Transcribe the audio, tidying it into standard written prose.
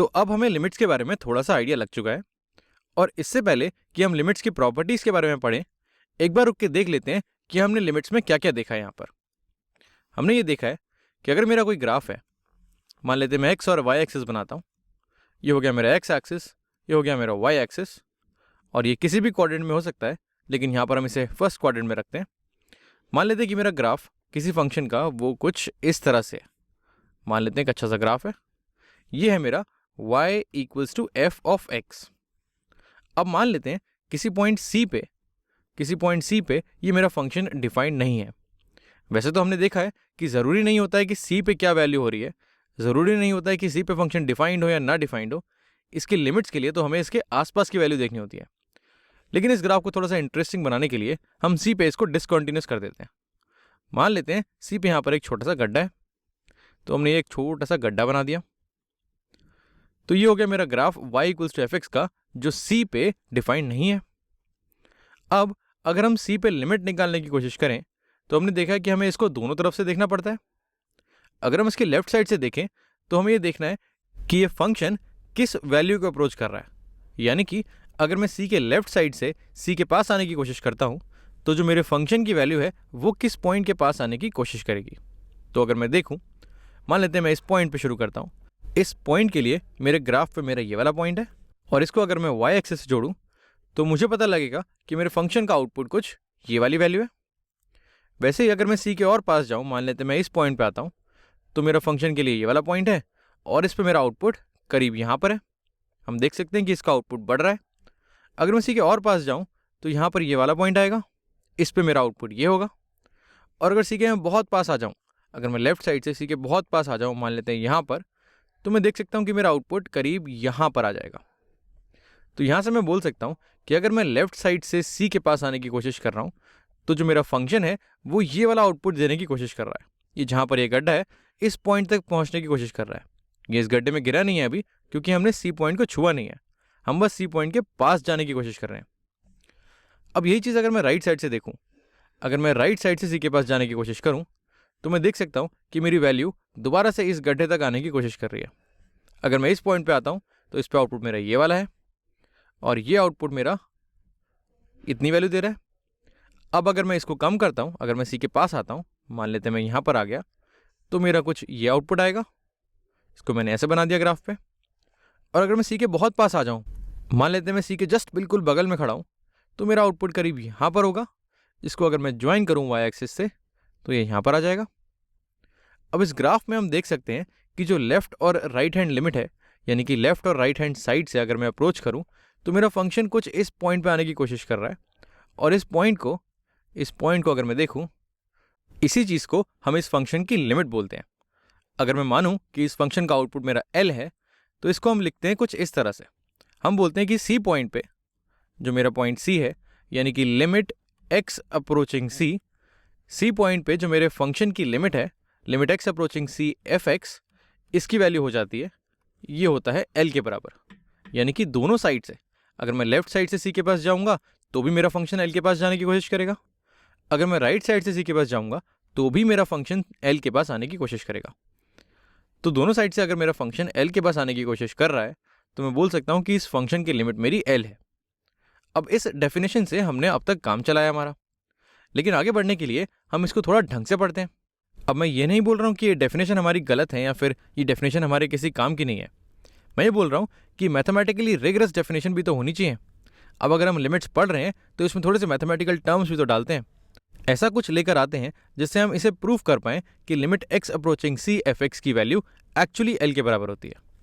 तो अब हमें लिमिट्स के बारे में थोड़ा सा आइडिया लग चुका है, और इससे पहले कि हम लिमिट्स की प्रॉपर्टीज़ के बारे में पढ़ें, एक बार रुक के देख लेते हैं कि हमने लिमिट्स में क्या क्या देखा है। यहाँ पर हमने ये देखा है कि अगर मेरा कोई ग्राफ है, मान लेते हैं मैं एक्स और वाई एक्सिस बनाता हूँ, ये हो गया मेरा एक्स एक्सिस, ये हो गया मेरा वाई एक्सिस, और ये किसी भी क्वाड्रेंट में हो सकता है, लेकिन यहाँ पर हम इसे फर्स्ट क्वाड्रेंट में रखते हैं। मान लेते हैं कि मेरा ग्राफ किसी फंक्शन का वो कुछ इस तरह से, मान लेते हैं एक अच्छा सा ग्राफ है, ये है मेरा y equals to F of X. अब मान लेते हैं किसी पॉइंट C पे ये मेरा फंक्शन डिफाइंड नहीं है। वैसे तो हमने देखा है कि ज़रूरी नहीं होता है कि C पे क्या वैल्यू हो रही है, ज़रूरी नहीं होता है कि C पे फंक्शन डिफाइंड हो या ना डिफाइंड हो। इसके लिमिट्स के लिए तो हमें इसके आसपास की वैल्यू देखनी होती है, लेकिन इस ग्राफ को थोड़ा सा इंटरेस्टिंग बनाने के लिए हम C पे इसको डिसकंटिन्यूस कर देते हैं। मान लेते हैं C पे यहाँ पर एक छोटा सा गड्ढा है, तो हमने एक छोटा सा गड्ढा बना दिया। तो ये हो गया मेरा graph y equals to F X का, जो C पे डिफाइंड नहीं है। अब अगर हम C पे लिमिट निकालने की कोशिश करें तो हमने देखा है कि हमें इसको दोनों तरफ से देखना पड़ता है। अगर हम इसके लेफ्ट साइड से देखें तो हमें ये देखना है कि ये फंक्शन किस वैल्यू को अप्रोच कर रहा है, यानी कि अगर मैं C के लेफ्ट साइड से C के पास आने की कोशिश करता हूँ तो जो मेरे फंक्शन की वैल्यू है वो किस पॉइंट के पास आने की कोशिश करेगी। तो अगर मैं देखूँ, मान लेते हैं मैं इस पॉइंट पे शुरू करता हूँ। इस पॉइंट के लिए मेरे ग्राफ पे मेरा ये वाला पॉइंट है, और इसको अगर मैं y एक्सिस से जोड़ूँ तो मुझे पता लगेगा कि मेरे फंक्शन का आउटपुट कुछ ये वाली वैल्यू है। वैसे ही अगर मैं C के और पास जाऊँ, मान लेते हैं मैं इस पॉइंट पे आता हूँ, तो मेरा फंक्शन के लिए ये वाला पॉइंट है, और इस पे मेरा आउटपुट करीब यहाँ पर है। हम देख सकते हैं कि इसका आउटपुट बढ़ रहा है। अगर मैं C के और पास जाऊँ तो यहाँ पर ये वाला पॉइंट आएगा, इस पे मेरा आउटपुट ये होगा। और अगर C के मैं बहुत पास आ जाऊँ, अगर मैं लेफ्ट साइड से C के बहुत पास आ जाऊँ, मान लेते हैं यहाँ पर, तो मैं देख सकता हूँ कि मेरा आउटपुट करीब यहाँ पर आ जाएगा। तो यहाँ से मैं बोल सकता हूँ कि अगर मैं लेफ्ट साइड से C के पास आने की कोशिश कर रहा हूँ तो जो मेरा फंक्शन है वो ये वाला आउटपुट देने की कोशिश कर रहा है। ये जहाँ पर ये गड्ढा है, इस पॉइंट तक पहुँचने की कोशिश कर रहा है। ये इस गड्ढे में गिरा नहीं है अभी, क्योंकि हमने C पॉइंट को छुआ नहीं है, हम बस C पॉइंट के पास जाने की कोशिश कर रहे हैं। अब यही चीज़ अगर मैं राइट साइड से देखूँ, अगर मैं राइट साइड से C के पास जाने की कोशिश करूँ तो मैं देख सकता हूँ कि मेरी वैल्यू दोबारा से इस गड्ढे तक आने की कोशिश कर रही है। अगर मैं इस पॉइंट पे आता हूँ तो इस पे आउटपुट मेरा ये वाला है, और ये आउटपुट मेरा इतनी वैल्यू दे रहा है। अब अगर मैं इसको कम करता हूँ, अगर मैं C के पास आता हूँ, मान लेते हैं मैं यहाँ पर आ गया, तो मेरा कुछ ये आउटपुट आएगा। इसको मैंने ऐसे बना दिया ग्राफ पे। और अगर मैं C के बहुत पास आ जाऊँ, मान लेते हैं मैं C के जस्ट बिल्कुल बगल में खड़ा हूँ, तो मेरा आउटपुट करीब यहाँ पर होगा, जिसको अगर मैं ज्वाइन करूँ y एक्सिस से तो ये यहाँ पर आ जाएगा। अब इस ग्राफ में हम देख सकते हैं कि जो लेफ़्ट और राइट हैंड लिमिट है, यानी कि लेफ़्ट और राइट हैंड साइड से अगर मैं अप्रोच करूँ तो मेरा फंक्शन कुछ इस पॉइंट पे आने की कोशिश कर रहा है। और इस पॉइंट को अगर मैं देखूँ, इसी चीज़ को हम इस फंक्शन की लिमिट बोलते हैं। अगर मैं मानूँ कि इस फंक्शन का आउटपुट मेरा L है, तो इसको हम लिखते हैं कुछ इस तरह से। हम बोलते हैं कि C पॉइंट पे, जो मेरा पॉइंट C है, यानी कि limit x approaching C point पे जो मेरे फंक्शन की लिमिट है, limit x approaching C f(x), इसकी वैल्यू हो जाती है, ये होता है L के बराबर। यानी कि दोनों साइड से, अगर मैं लेफ्ट साइड से C के पास जाऊंगा तो भी मेरा फंक्शन L के पास जाने की कोशिश करेगा, अगर मैं राइट साइड से C के पास जाऊंगा तो भी मेरा फंक्शन L के पास आने की कोशिश करेगा। तो दोनों साइड से अगर मेरा फंक्शन L के पास आने की कोशिश कर रहा है तो मैं बोल सकता हूँ कि इस फंक्शन की लिमिट मेरी L है। अब इस डेफिनेशन से हमने अब तक काम चलाया हमारा, लेकिन आगे बढ़ने के लिए हम इसको थोड़ा ढंग से पढ़ते हैं। अब मैं ये नहीं बोल रहा हूँ कि ये डेफिनेशन हमारी गलत है या फिर ये डेफिनेशन हमारे किसी काम की नहीं है। मैं ये बोल रहा हूँ कि मैथमेटिकली रिगरस डेफिनेशन भी तो होनी चाहिए। अब अगर हम लिमिट्स पढ़ रहे हैं तो इसमें थोड़े से मैथमेटिकल टर्म्स भी तो डालते हैं, ऐसा कुछ लेकर आते हैं जिससे हम इसे प्रूव कर पाएँ कि limit x approaching C f(x) की वैल्यू एक्चुअली L के बराबर होती है।